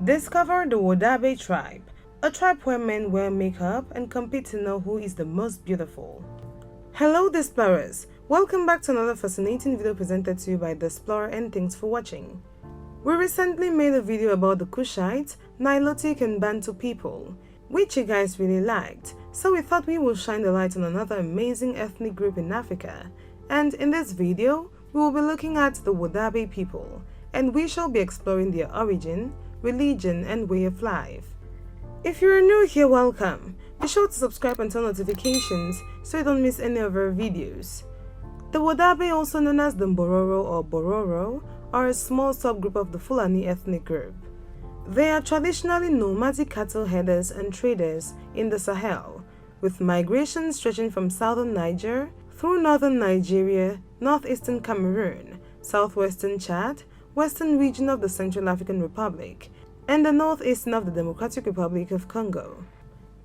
Discover the Wodaabe tribe, a tribe where men wear makeup and compete to know who is the most beautiful. Hello Displorers, welcome back to another fascinating video presented to you by The Explorer, and thanks for watching. We recently made a video about the Cushites, Nilotic and Bantu people, which you guys really liked, so we thought we will shine the light on another amazing ethnic group in Africa. And in this video, we will be looking at the Wodaabe people, and we shall be exploring their origin, religion and way of life. If you are new here, welcome. Be sure to subscribe and turn notifications so you don't miss any of our videos. The Wodaabe, also known as the Mbororo or Bororo, are a small subgroup of the Fulani ethnic group. They are traditionally nomadic cattle herders and traders in the Sahel, with migration stretching from southern Niger through northern Nigeria, northeastern Cameroon, southwestern Chad, western region of the Central African Republic, and the northeastern of the Democratic Republic of Congo.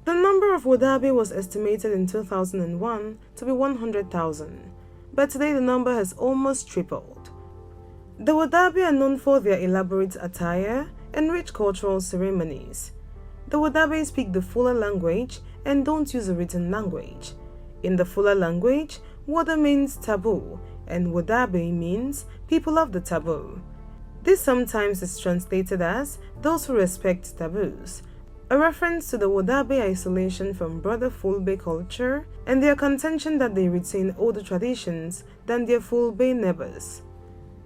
The number of Wodaabe was estimated in 2001 to be 100,000, but today the number has almost tripled. The Wodaabe are known for their elaborate attire and rich cultural ceremonies. The Wodaabe speak the Fula language and don't use a written language. In the Fula language, Woda means taboo, and Wodaabe means people of the taboo. This sometimes is translated as those who respect taboos, a reference to the Wodaabe isolation from broader Fulbe culture and their contention that they retain older traditions than their Fulbe neighbors.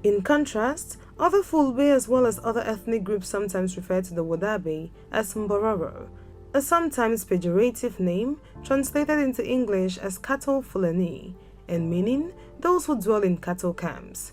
In contrast, other Fulbe as well as other ethnic groups sometimes refer to the Wodaabe as Mbororo, a sometimes pejorative name translated into English as cattle Fulani, and meaning those who dwell in cattle camps.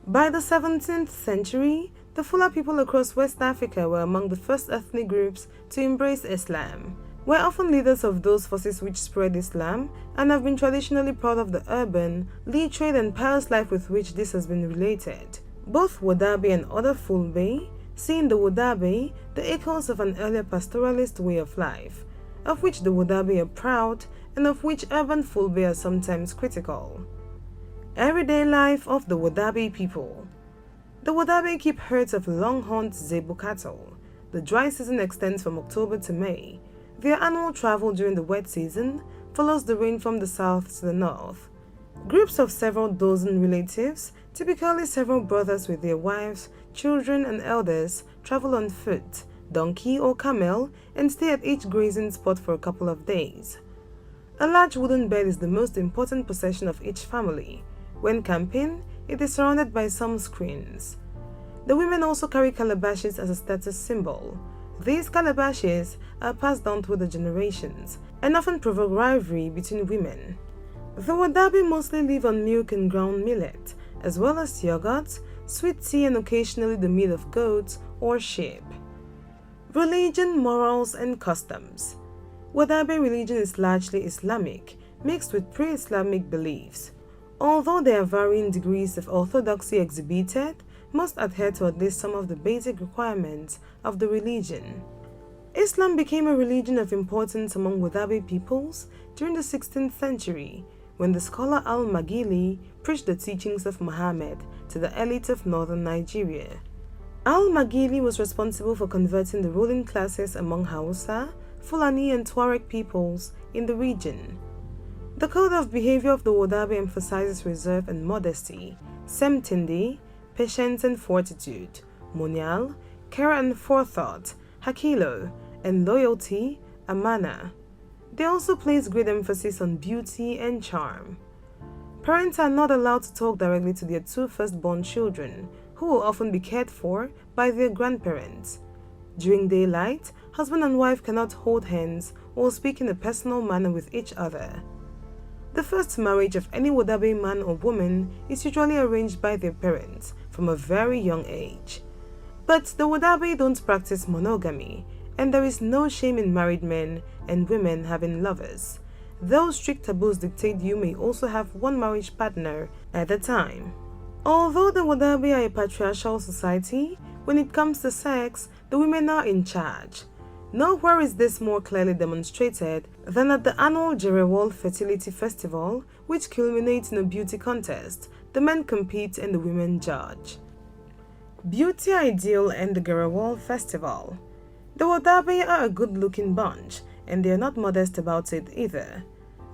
By the 17th century, the Fula people across West Africa were among the first ethnic groups to embrace Islam, were often leaders of those forces which spread Islam, and have been traditionally proud of the urban, literate and pious life with which this has been related. Both Wodaabe and other Fulbe see in the Wodaabe the echoes of an earlier pastoralist way of life, of which the Wodaabe are proud and of which urban Fulbe are sometimes critical. Everyday life of the Wodaabe people. The Wodaabe keep herds of longhorned zebu cattle. The dry season extends from October to May. Their annual travel during the wet season follows the rain from the south to the north. Groups of several dozen relatives, typically several brothers with their wives, children and elders, travel on foot, donkey or camel, and stay at each grazing spot for a couple of days. A large wooden bed is the most important possession of each family. When camping, it is surrounded by some screens. The women also carry calabashes as a status symbol. These calabashes are passed down through the generations and often provoke rivalry between women. The Wodaabe mostly live on milk and ground millet, as well as yogurt, sweet tea and occasionally the meat of goats or sheep. Religion, morals and customs. Wodaabe religion is largely Islamic, mixed with pre-Islamic beliefs. Although there are varying degrees of orthodoxy exhibited, most adhere to at least some of the basic requirements of the religion. Islam became a religion of importance among Wodaabe peoples during the 16th century, when the scholar Al-Magili preached the teachings of Muhammad to the elite of northern Nigeria. Al-Magili was responsible for converting the ruling classes among Hausa, Fulani and Tuareg peoples in the region. The code of behavior of the Wodaabe emphasizes reserve and modesty, semtindi, patience and fortitude, monial, care and forethought, hakilo, and loyalty, amana. They also place great emphasis on beauty and charm. Parents are not allowed to talk directly to their two firstborn children, who will often be cared for by their grandparents. During daylight, husband and wife cannot hold hands or speak in a personal manner with each other. The first marriage of any Wodaabe man or woman is usually arranged by their parents from a very young age. But the Wodaabe don't practice monogamy, and there is no shame in married men and women having lovers, though strict taboos dictate you may also have one marriage partner at a time. Although the Wodaabe are a patriarchal society, when it comes to sex, the women are in charge. Nowhere is this more clearly demonstrated than at the annual Gerewol fertility festival, which culminates in a beauty contest. The men compete and the women judge. Beauty ideal and the Gerewol festival. The Wodaabe are a good-looking bunch, and they are not modest about it either.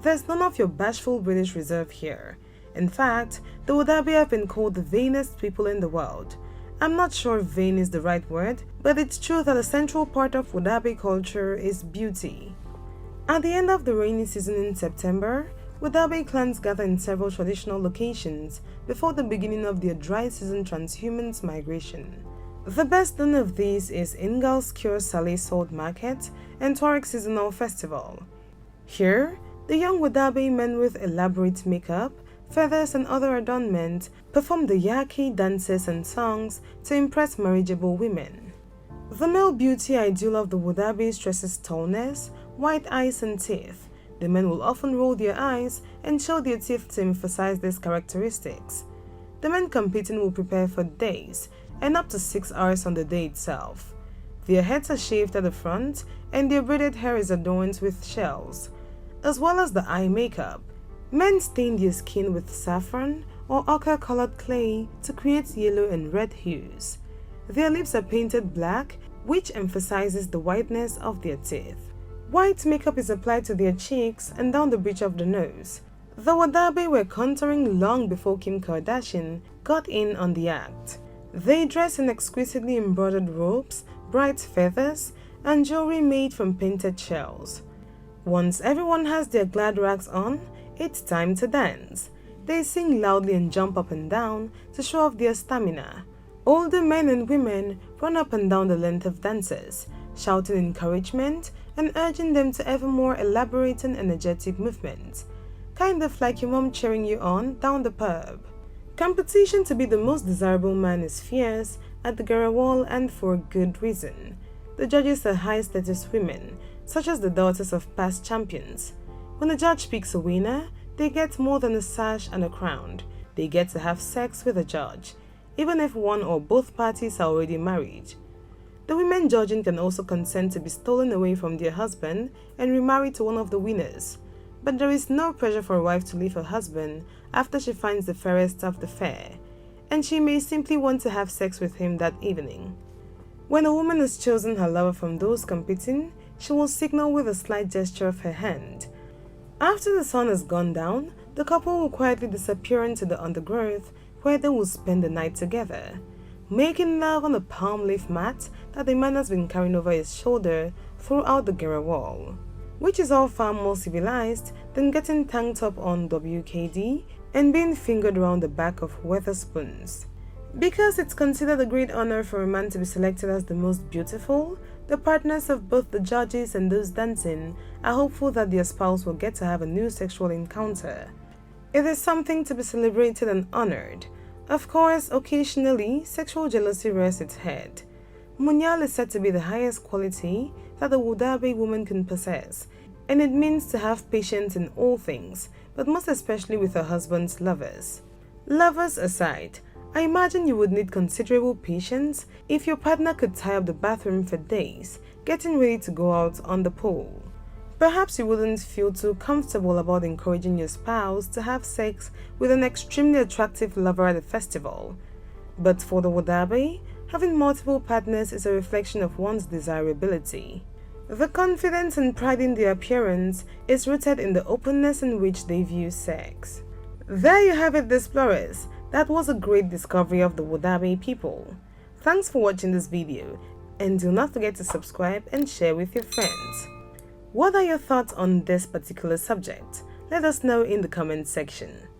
There's none of your bashful British reserve here. In fact, the Wodaabe have been called the vainest people in the world. I'm not sure if vain is the right word, but it's true that a central part of Wodaabe culture is beauty. At the end of the rainy season in September, Wodaabe clans gather in several traditional locations before the beginning of their dry season transhumance migration. The best known of these is Ingalls Cure Saleh Salt Market and Tuareg Seasonal Festival. Here, the young Wodaabe men with elaborate makeup, feathers and other adornment perform the yaki dances and songs to impress marriageable women. The male beauty ideal of the Wodaabe stresses tallness, white eyes and teeth. The men will often roll their eyes and show their teeth to emphasize these characteristics. The men competing will prepare for days and up to 6 hours on the day itself. Their heads are shaved at the front and their braided hair is adorned with shells, as well as the eye makeup. Men stain their skin with saffron or ochre-colored clay to create yellow and red hues. Their lips are painted black, which emphasizes the whiteness of their teeth. White makeup is applied to their cheeks and down the bridge of the nose. The Wodaabe were contouring long before Kim Kardashian got in on the act. They dress in exquisitely embroidered robes, bright feathers, and jewelry made from painted shells. Once everyone has their glad rags on, it's time to dance. They sing loudly and jump up and down to show off their stamina. Older men and women run up and down the length of dancers, shouting encouragement and urging them to ever more elaborate and energetic movements, kind of like your mom cheering you on down the pub. Competition to be the most desirable man is fierce at the Gerewol, and for good reason. The judges are high-status women, such as the daughters of past champions. When a judge picks a winner, they get more than a sash and a crown. They get to have sex with a judge, even if one or both parties are already married. The women judging can also consent to be stolen away from their husband and remarried to one of the winners. But there is no pressure for a wife to leave her husband after she finds the fairest of the fair, and she may simply want to have sex with him that evening. When a woman has chosen her lover from those competing, she will signal with a slight gesture of her hand. After the sun has gone down, the couple will quietly disappear into the undergrowth where they will spend the night together, making love on a palm leaf mat that the man has been carrying over his shoulder throughout the Gerewol, which is all far more civilized than getting tanked up on WKD and being fingered around the back of Wetherspoons. Because it's considered a great honor for a man to be selected as the most beautiful, the partners of both the judges and those dancing are hopeful that their spouse will get to have a new sexual encounter. It is something to be celebrated and honored. Of course, occasionally, sexual jealousy rears its head. Munyal is said to be the highest quality that a Wodaabe woman can possess, and it means to have patience in all things, but most especially with her husband's lovers. Lovers aside, I imagine you would need considerable patience if your partner could tie up the bathroom for days, getting ready to go out on the pool. Perhaps you wouldn't feel too comfortable about encouraging your spouse to have sex with an extremely attractive lover at a festival. But for the Wodaabe, having multiple partners is a reflection of one's desirability. The confidence and pride in their appearance is rooted in the openness in which they view sex. There you have it, explorers. That was a great discovery of the Wodaabe people. Thanks for watching this video, and do not forget to subscribe and share with your friends. What are your thoughts on this particular subject? Let us know in the comment section.